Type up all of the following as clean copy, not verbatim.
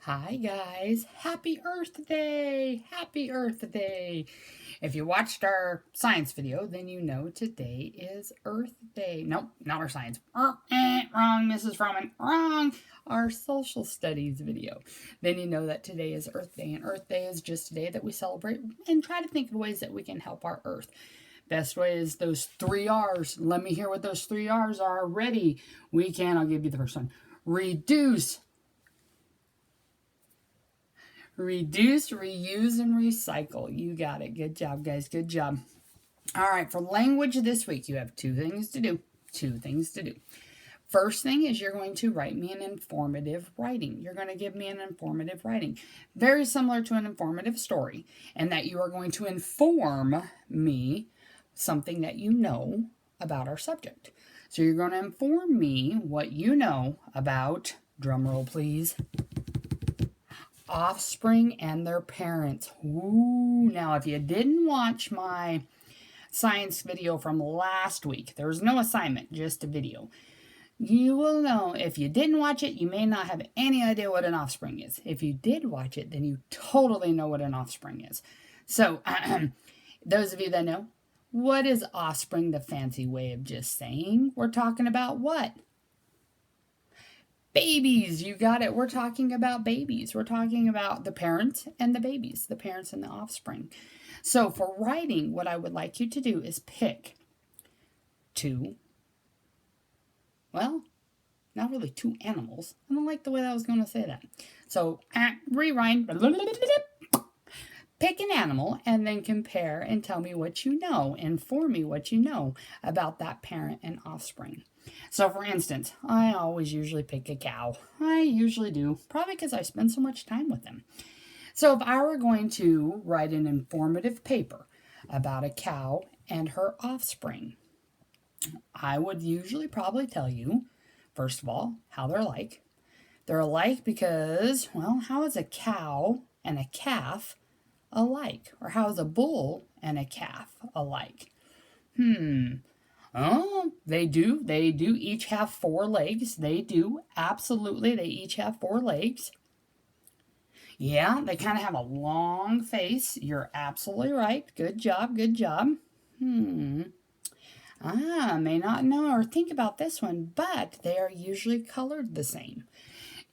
Hi guys, happy Earth Day! Happy Earth Day! If you watched our science video, then you know today is Earth Day. Nope, not our science. Wrong, Mrs. Froman. Wrong. Our social studies video. Then you know that today is Earth Day, and Earth Day is just a day that we celebrate and try to think of ways that we can help our Earth. Best way is those 3 R's. Let me hear what those 3 R's are. Ready? We can. I'll give you the first one. Reduce, reuse, and recycle. You got it. Good job, guys. Good job. All right, for language this week, you have two things to do. First thing is you're going to write me an informative writing. You're going to give me an informative writing. Very similar to an informative story, and that you are going to inform me something that you know about our subject. So you're going to inform me what you know about, drumroll please, offspring and their parents. Ooh, now if you didn't watch my science video from last week, there was no assignment, just a video. You will know, if you didn't watch it, you may not have any idea what an offspring is. If you did watch it, then you totally know what an offspring is. So, those of you that know, what is offspring the fancy way of just saying? We're talking about what? Babies, you got it. We're talking about babies. We're talking about the parents and the babies, the parents and the offspring. So for writing, what I would like you to do is pick two, well, not really two animals. I don't like the way that I was going to say that. So rewind. Pick an animal and then compare and tell me what you know. Inform me what you know about that parent and offspring. So for instance, I always usually pick a cow. I usually do, probably because I spend so much time with them. So if I were going to write an informative paper about a cow and her offspring, I would usually probably tell you, first of all, how they're alike. They're alike because, well, how is a cow and a calf alike? Or how is a bull and a calf alike? Oh, they do each have 4 legs. They do, absolutely, they each have 4 legs. Yeah, they kind of have a long face. You're absolutely right. Good job, good job. May not know or think about this one, but they are usually colored the same.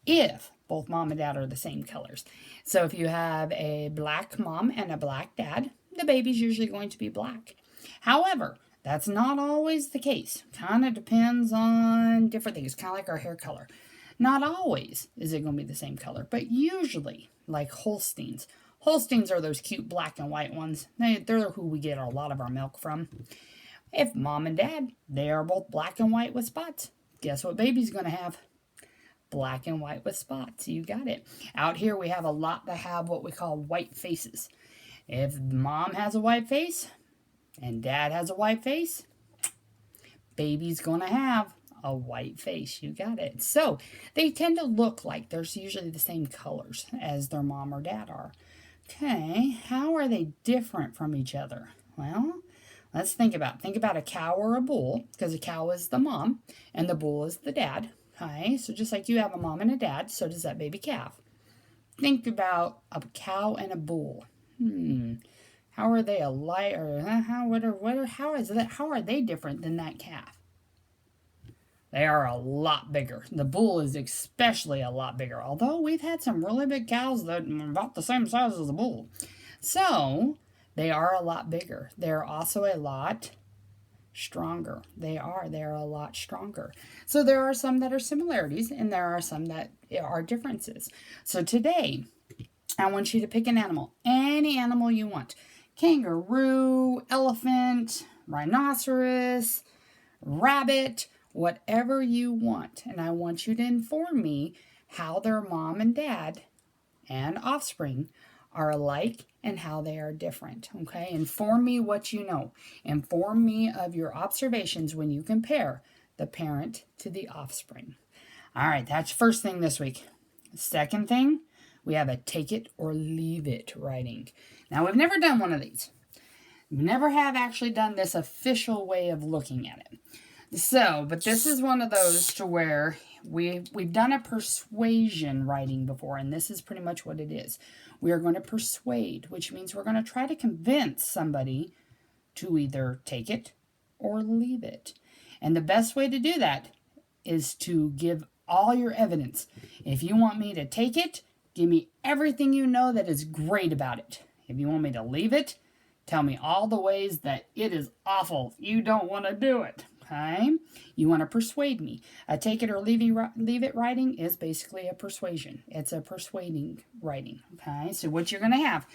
If both mom and dad are the same colors. So if you have a black mom and a black dad, the baby's usually going to be black. However, that's not always the case. Kind of depends on different things, kind of like our hair color. Not always is it going to be the same color, but usually, like Holsteins. Holsteins are those cute black and white ones. They're who we get a lot of our milk from. If mom and dad, they are both black and white with spots, guess what baby's going to have? Black and white with spots. You got it. Out here we have a lot that have what we call white faces. If mom has a white face and dad has a white face, baby's gonna have a white face. You got it. So they tend to look like there's usually the same colors as their mom or dad are. Okay, how are they different from each other? Well, let's think about a cow or a bull, because a cow is the mom and the bull is the dad. Okay, so just like you have a mom and a dad, so does that baby calf. Think about a cow and a bull. How are they alike, or how are they different than that calf? They are a lot bigger. The bull is especially a lot bigger, although we've had some really big cows that are about the same size as the bull. So they are a lot bigger. They're also a lot stronger. They're a lot stronger. So there are some that are similarities and there are some that are differences. So today, I want you to pick an animal, any animal you want. Kangaroo, elephant, rhinoceros, rabbit, whatever you want. And I want you to inform me how their mom and dad and offspring are alike and how they are different. Okay, inform me what you know. Inform me of your observations when you compare the parent to the offspring. All right, that's first thing this week. Second thing, we have a take it or leave it writing. Now, we've never done one of these. We never have actually done this official way of looking at it. So, but this is one of those to where We've done a persuasion writing before, and this is pretty much what it is. We are going to persuade, which means we're going to try to convince somebody to either take it or leave it. And the best way to do that is to give all your evidence. If you want me to take it, give me everything you know that is great about it. If you want me to leave it, tell me all the ways that it is awful. You don't want to do it. Okay? You want to persuade me. A take it or leave it writing is basically a persuasion. It's a persuading writing. Okay? So what you're going to have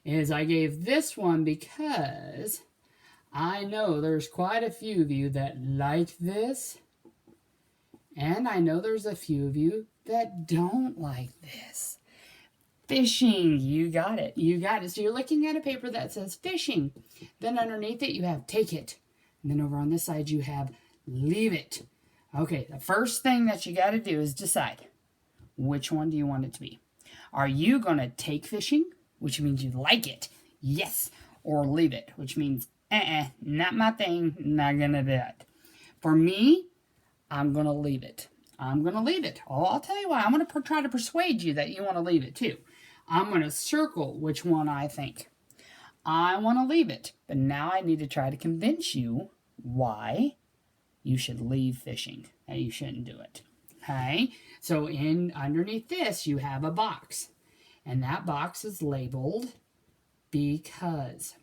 is I gave this one because I know there's quite a few of you that like this. And I know there's a few of you that don't like this. Fishing, you got it. You got it. So you're looking at a paper that says fishing. Then underneath it you have take it. And then over on this side you have leave it. Okay, the first thing that you got to do is decide which one do you want it to be. Are you going to take fishing, which means you like it? Yes. Or leave it, which means, not my thing, not going to do it. For me, I'm going to leave it. I'm going to leave it. Oh, I'll tell you why. I'm going to try to persuade you that you want to leave it too. I'm going to circle which one I think. I want to leave it, but now I need to try to convince you why you should leave fishing, that you shouldn't do it. Okay? So underneath this, you have a box, and that box is labeled because.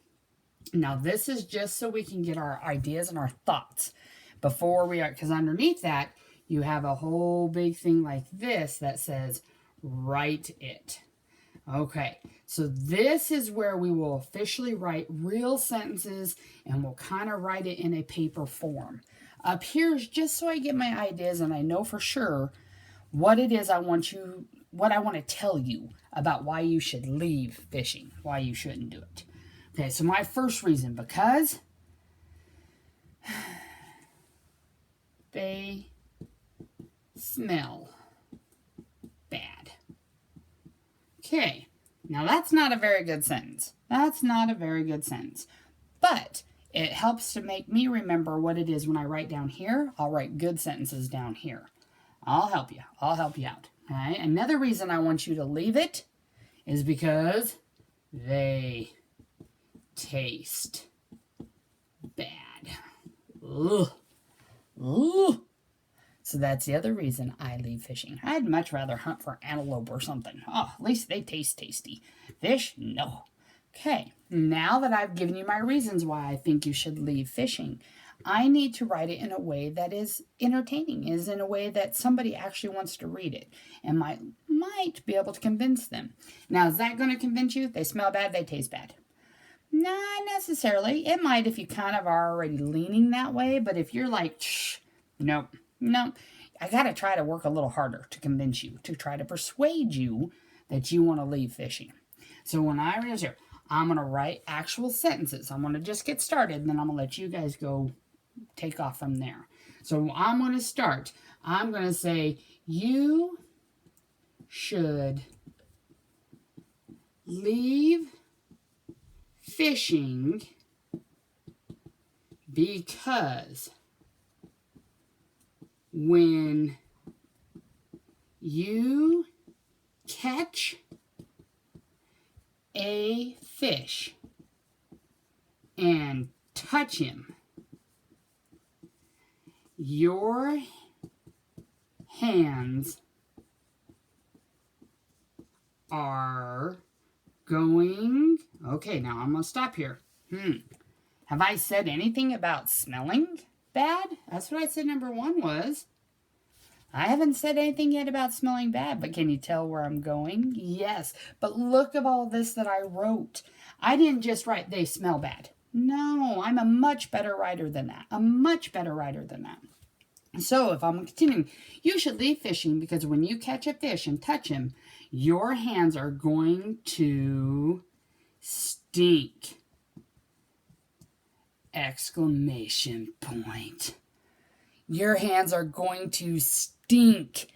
Now, this is just so we can get our ideas and our thoughts before we are, because underneath that, you have a whole big thing like this that says, write it. Okay, so this is where we will officially write real sentences, and we'll kind of write it in a paper form. Up here is just so I get my ideas and I know for sure what it is what I want to tell you about why you should leave fishing, why you shouldn't do it. Okay, so my first reason, because they smell bad. Okay, now that's not a very good sentence. That's not a very good sentence. But it helps to make me remember what it is when I write down here. I'll write good sentences down here. I'll help you. I'll help you out. Okay? Another reason I want you to leave it is because they taste bad. Ugh. Ugh. So that's the other reason I leave fishing. I'd much rather hunt for antelope or something. Oh, at least they taste tasty. Fish? No. Okay, now that I've given you my reasons why I think you should leave fishing, I need to write it in a way that is entertaining, is in a way that somebody actually wants to read it and might be able to convince them. Now, is that going to convince you? They smell bad, they taste bad. Not necessarily. It might if you kind of are already leaning that way, but if you're like, nope. No, I got to try to work a little harder to convince you, to try to persuade you that you want to leave fishing. So when I read here, I'm going to write actual sentences. I'm going to just get started, and then I'm going to let you guys go take off from there. So I'm going to start. I'm going to say, you should leave fishing because when you catch a fish and touch him, your hands are going... Okay, now I'm going to stop here. Have I said anything about smelling bad? That's what I said number 1 was. I haven't said anything yet about smelling bad, but can you tell where I'm going? Yes, but look at all this that I wrote. I didn't just write they smell bad. No, I'm a much better writer than that. A much better writer than that. So if I'm continuing, you should leave fishing because when you catch a fish and touch him, your hands are going to stink. Exclamation point. Your hands are going to stink.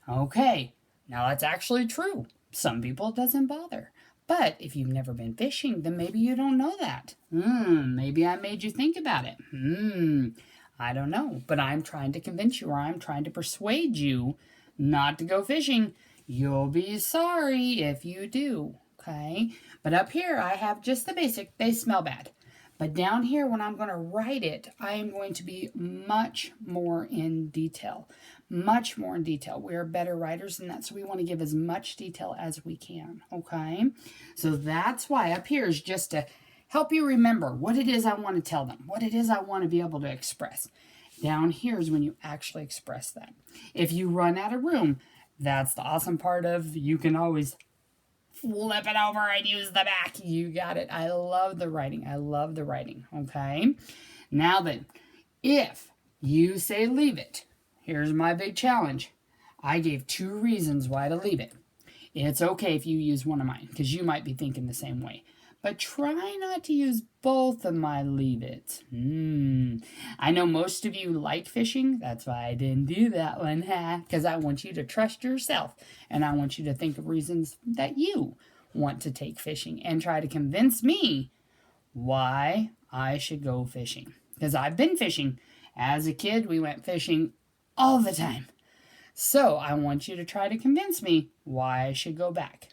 Okay, now that's actually true. Some people it doesn't bother. But if you've never been fishing, then maybe you don't know that. Maybe I made you think about it. I don't know, but I'm trying to convince you, or I'm trying to persuade you not to go fishing. You'll be sorry if you do, okay? But up here, I have just the basic. They smell bad. But down here, when I'm going to write it, I am going to be much more in detail. Much more in detail. We're better writers than that, so we want to give as much detail as we can, okay? So that's why up here is just to help you remember what it is I want to tell them, what it is I want to be able to express. Down here is when you actually express that. If you run out of room, that's the awesome part of you can always flip it over and use the back. You got it. I love the writing. I love the writing. Okay. Now then, if you say leave it, here's my big challenge. I gave 2 reasons why to leave it. It's okay if you use one of mine because you might be thinking the same way. But try not to use both of my leave it. I know most of you like fishing. That's why I didn't do that one, because I want you to trust yourself. And I want you to think of reasons that you want to take fishing and try to convince me why I should go fishing. Because I've been fishing. As a kid, we went fishing all the time. So I want you to try to convince me why I should go back.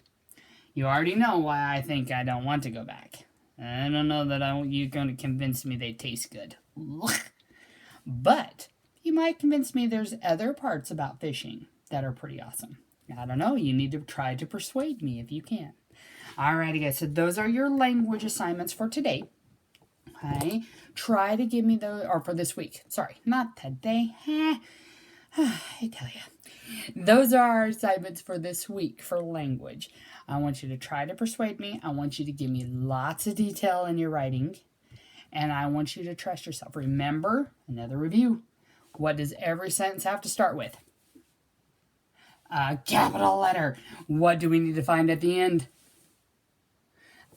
You already know why I think I don't want to go back. I don't know that you're going to convince me they taste good. But you might convince me there's other parts about fishing that are pretty awesome. I don't know. You need to try to persuade me if you can. Alrighty, guys. So those are your language assignments for today. Okay. Try to give me or for this week. Sorry, not today. I tell you. Those are our assignments for this week for language. I want you to try to persuade me. I want you to give me lots of detail in your writing. And I want you to trust yourself. Remember, another review. What does every sentence have to start with? A capital letter. What do we need to find at the end?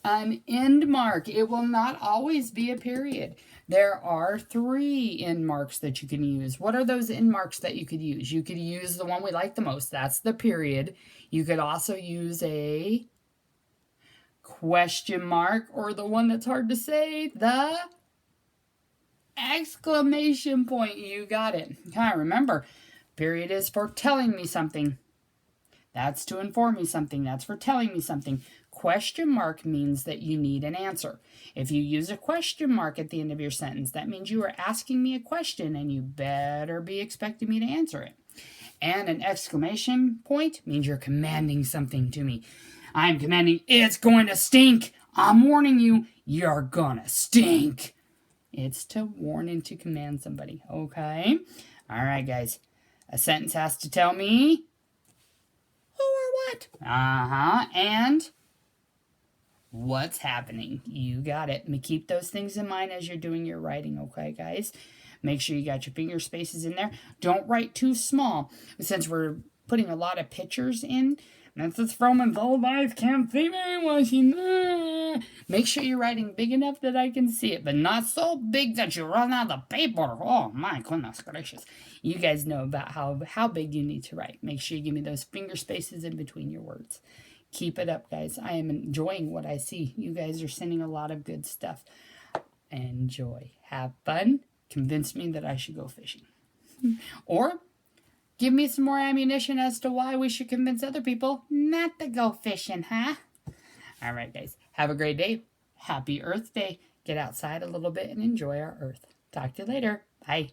An end mark. It will not always be a period. There are 3 end marks that you can use. What are those end marks that you could use? You could use the one we like the most. That's the period. You could also use a question mark, or the one that's hard to say, the exclamation point. You got it. Okay, remember, period is for telling me something. That's to inform me something. That's for telling me something. Question mark means that you need an answer. If you use a question mark at the end of your sentence, that means you are asking me a question and you better be expecting me to answer it. And an exclamation point means you're commanding something to me. I'm commanding, it's going to stink. I'm warning you, you're gonna stink. It's to warn and to command somebody, okay? All right, guys. A sentence has to tell me who or what. And what's happening. You got it. Keep those things in mind as you're doing your writing, okay, guys? Make sure you got your finger spaces in there. Don't write too small. Since we're putting a lot of pictures in, that's what Froman's old eyes can't see me washing. Make sure you're writing big enough that I can see it, but not so big that you run out of paper. Oh, my goodness gracious. You guys know about how big you need to write. Make sure you give me those finger spaces in between your words. Keep it up, guys. I am enjoying what I see. You guys are sending a lot of good stuff. Enjoy. Have fun. Convince me that I should go fishing. Or give me some more ammunition as to why we should convince other people not to go fishing, huh? All right, guys. Have a great day. Happy Earth Day. Get outside a little bit and enjoy our Earth. Talk to you later. Bye.